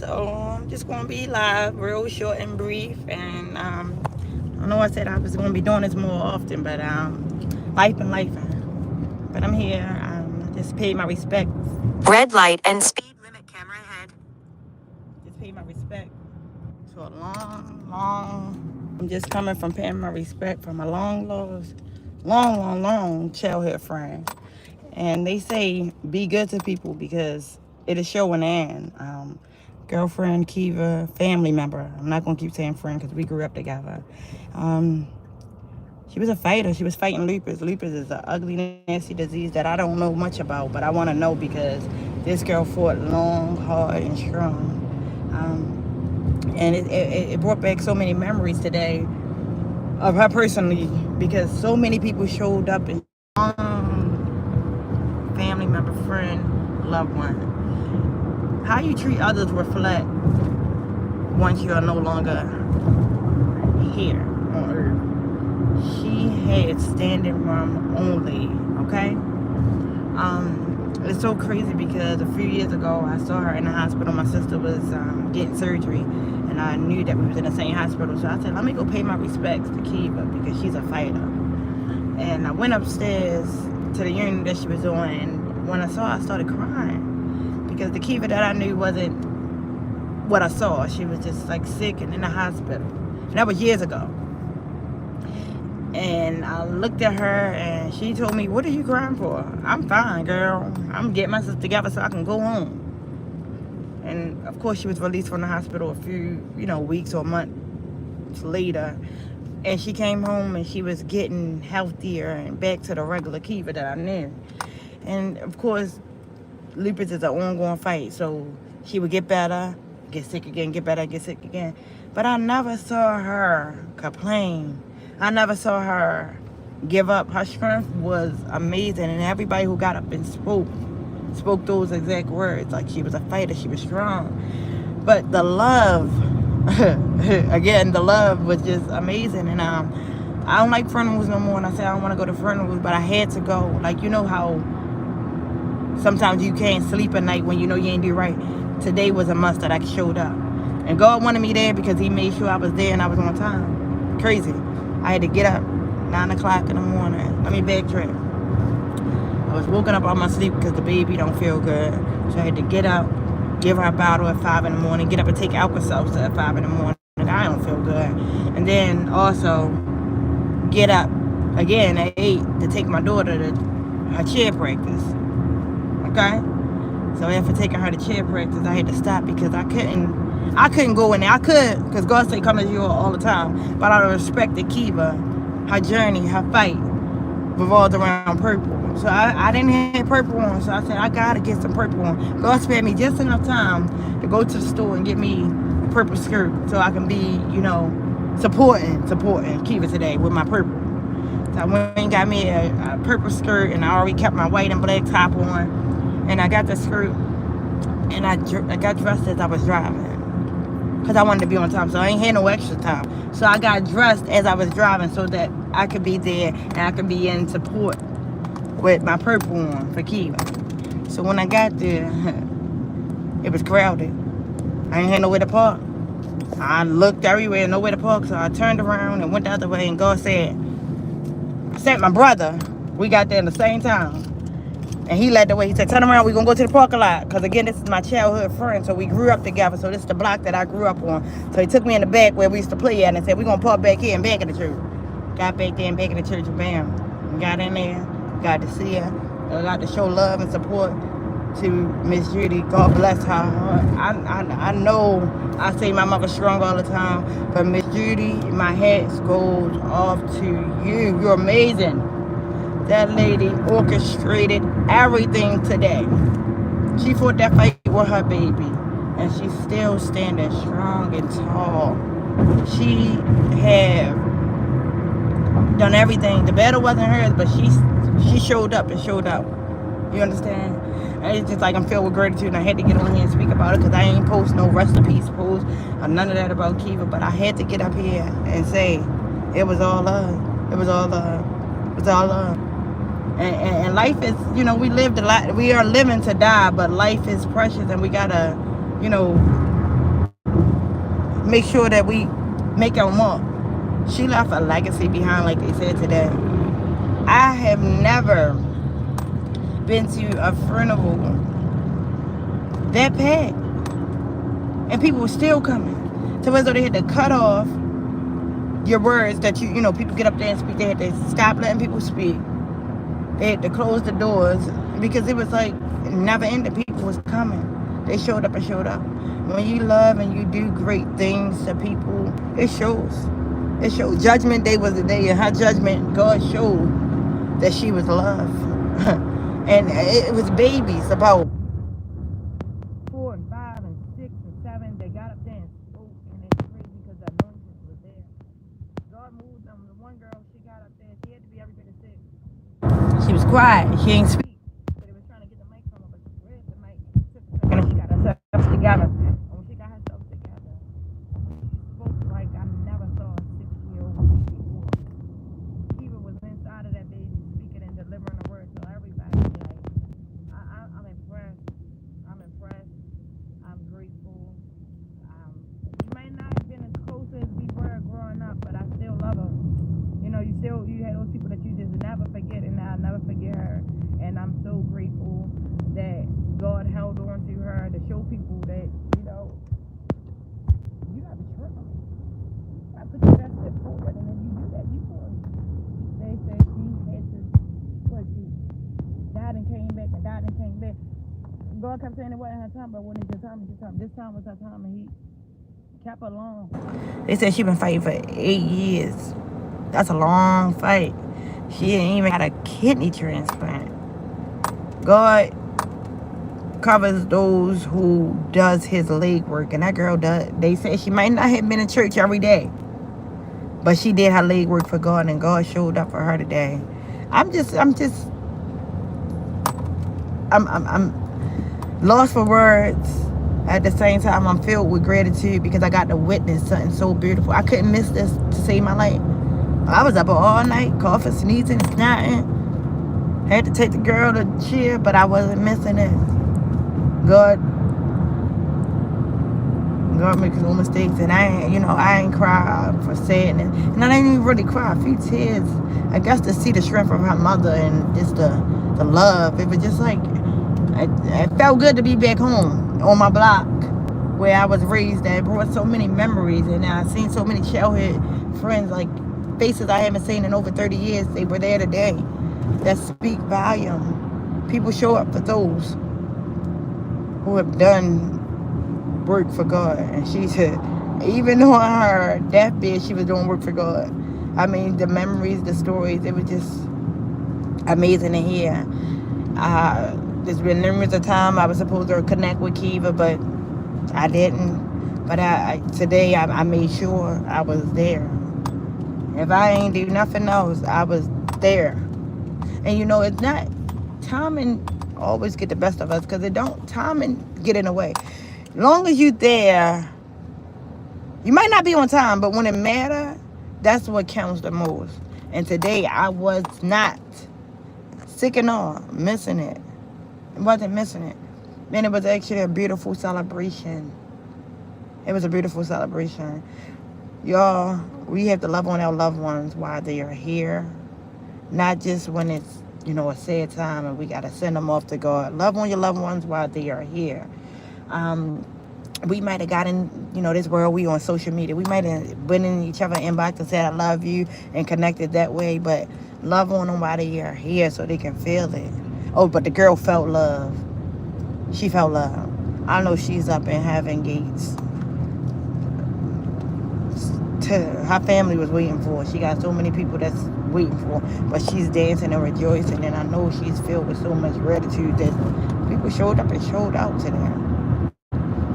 So I'm just gonna be live, real short and brief. And I know I said I was gonna be doing this more often, but life and life. But I'm here. I just paid my respects. Red light and speed limit camera ahead. Just paid my respect to a I'm just coming from paying my respect from a long childhood friend. And they say be good to people because it'll show in the end. Girlfriend, Kiva, family member. I'm not gonna keep saying friend because we grew up together. She was a fighter. She was fighting lupus. Lupus is an ugly, nasty disease that I don't know much about, but I want to know because this girl fought long, hard, and strong. And it brought back so many memories today of her personally because so many people showed up and family member, friend, loved one. How you treat others reflect once you are no longer here on earth. She had standing room only, okay? It's so crazy because a few years ago I saw her in the hospital. My sister was getting surgery and I knew that we was in the same hospital. So I said, let me go pay my respects to Kiva because she's a fighter. And I went upstairs to the unit that she was on, and when I saw her, I started crying because the Kiva that I knew wasn't what I saw. She was just like sick and in the hospital. And that was years ago. And I looked at her and she told me, what are you crying for? I'm fine, girl. I'm getting myself together so I can go home. And of course she was released from the hospital a few, weeks or months later. And she came home and she was getting healthier and back to the regular Kiva that I knew. And of course, lupus is an ongoing fight. So she would get better, get sick again, get better, get sick again. But I never saw her complain. I never saw her give up. Her strength was amazing. And everybody who got up and spoke those exact words. Like she was a fighter, she was strong. But the love, again, the love was just amazing. And I don't like funerals no more. And I said I don't want to go to funerals, but I had to go. Like, you know how sometimes you can't sleep at night when you know you ain't do right. Today was a must that I showed up. And God wanted me there because he made sure I was there and I was on time. Crazy. I had to get up 9 o'clock in the morning. Let me backtrack. I was woken up out my sleep because the baby don't feel good. So I had to get up, give her a bottle at 5 in the morning, get up and take Alka-Seltzer at 5 in the morning. I don't feel good. And then also get up again at 8 to take my daughter to her cheer practice. Okay? So after taking her to cheer practice, I had to stop because I couldn't go in there. I could, because God said come to you all the time. But I respected Kiva, her journey, her fight revolved around purple. So I didn't have purple on. So I said, I got to get some purple on. God spared me just enough time to go to the store and get me a purple skirt so I can be, supporting Kiva today with my purple. So I went and got me a purple skirt, and I already kept my white and black top on. And I got the skirt, and I got dressed as I was driving. Because I wanted to be on time, so I ain't had no extra time. So I got dressed as I was driving so that I could be there and I could be in support with my purple on for Kiva. So when I got there, it was crowded. I ain't had nowhere to park. I looked everywhere, nowhere to park, so I turned around and went the other way, and God said, sent my brother. We got there at the same time. And he led the way. He said, turn around, we're going to go to the parking lot. Because, again, this is my childhood friend. So we grew up together. So this is the block that I grew up on. So he took me in the back where we used to play at and said, we're going to park back here and back in the church. Got back there and back in the church and bam. We got in there. Got to see her. I got to show love and support to Miss Judy. God bless her. I know I say my mother's strong all the time. But Miss Judy, my hat goes off to you. You're amazing. That lady orchestrated everything today. She fought that fight with her baby. And she's still standing strong and tall. She have done everything. The battle wasn't hers, but she showed up and showed out. You understand? And it's just like I'm filled with gratitude. And I had to get on here and speak about it because I ain't post no rest in peace post or none of that about Kiva. But I had to get up here and say it was all love. It was all love. It was all love. And life is, we lived a lot. We are living to die, but life is precious, and we gotta, make sure that we make our mark. She left a legacy behind, like they said today. I have never been to a funeral that packed, and people were still coming. So as though they had to cut off your words that you know, people get up there and speak. They had to stop letting people speak. They had to close the doors because it was like never ending. People was coming. They showed up and showed up. When you love and you do great things to people, it shows. It showed. Judgment Day was the day, and her judgment, God showed that she was loved. And it was babies, about 4 and 5 and 6 and 7. They got up there and spoke, and it's crazy because the anointing was there. God moved them. The one girl, she got up there. She had to be every bit of 6. She was quiet. She ain't speak. So they was trying to get the mic from her, but she grabbed the mic. Took a second, and she got herself together. And when she got herself together, she spoke like I never saw a 6-year-old before. Eva was inside of that baby, speaking and delivering the word to everybody. Like, I'm impressed. I'm impressed. I'm grateful. We might not have been as close as we were growing up, but I still love her. You know, you had those people that you just never forget, and I'll never forget her. And I'm so grateful that God held on to her to show people that, you know, you gotta be true. You gotta put your best foot forward, and if you do that, you will. They said she had to, she died and came back and died and came back. God kept saying it wasn't her time, but when it's your time, it's your time. This time was her time, and he kept her long. They said she been fighting for 8 years. That's a long fight. She ain't even got a kidney transplant. God covers those who does his leg work, and that girl does. They said she might not have been in church every day, but she did her leg work for God, and God showed up for her today. I'm lost for words. At the same time, I'm filled with gratitude because I got to witness something so beautiful. I couldn't miss this to save my life. I was up all night, coughing, sneezing, and snotting. Had to take the girl to cheer, but I wasn't missing it. God makes no mistakes, and I ain't cry for sadness, and I didn't even really cry. A few tears, I guess, to see the strength of her mother and just the love. It was just like it felt good to be back home on my block where I was raised. That brought so many memories, and I seen so many childhood friends, like faces I haven't seen in over 30 years. They were there today. That speak volume. People show up for those who have done work for God. And she said, even on her deathbed, she was doing work for God. I mean, the memories, the stories, it was just amazing to hear. There's been numerous of times I was supposed to connect with Kiva, but I didn't. But today I made sure I was there. If I ain't do nothing else, I was there. And you know, it's not timing always get the best of us, because it don't. Timing get in the way. Long as you there, you might not be on time, but when it matter, that's what counts the most. And today I was not sick and all, missing it. I wasn't missing it. Man, it was actually a beautiful celebration. It was a beautiful celebration. Y'all, we have to love on our loved ones while they are here. Not just when it's, a sad time and we got to send them off to God. Love on your loved ones while they are here. We might have gotten, this world, we on social media. We might have been in each other's inbox and said, I love you, and connected that way. But love on them while they are here so they can feel it. Oh, but the girl felt love. She felt love. I know she's up in heaven gates. Her family was waiting for her. She got so many people that's waiting for her. But she's dancing and rejoicing. And I know she's filled with so much gratitude that people showed up and showed out to them.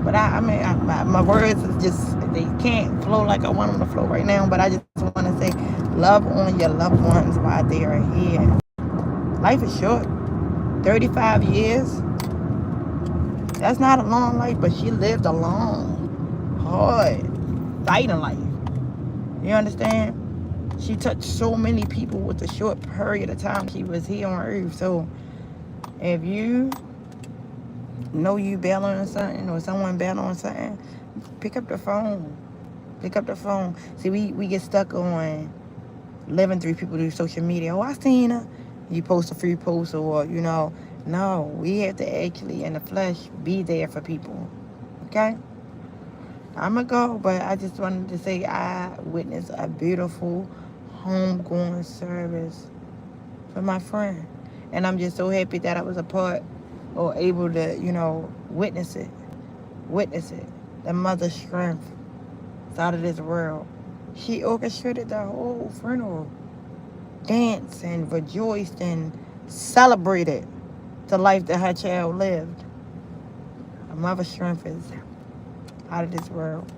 But my words is just, they can't flow like I want them to flow right now. But I just want to say, love on your loved ones while they are here. Life is short. 35 years. That's not a long life, but she lived a long, hard, fighting life. You understand? She touched so many people with the short period of time she was here on earth. So if you know you battling on something, or someone battling on something, pick up the phone. Pick up the phone. See, we get stuck on living through people through social media. Oh, I seen her. You post a free post or, no, we have to actually, in the flesh, be there for people. Okay? I'm going to go, but I just wanted to say I witnessed a beautiful homegoing service for my friend. And I'm just so happy that I was a part or able to, witness it. Witness it. The mother's strength is out of this world. She orchestrated the whole funeral. Danced and rejoiced and celebrated the life that her child lived. A mother's strength is out of this world.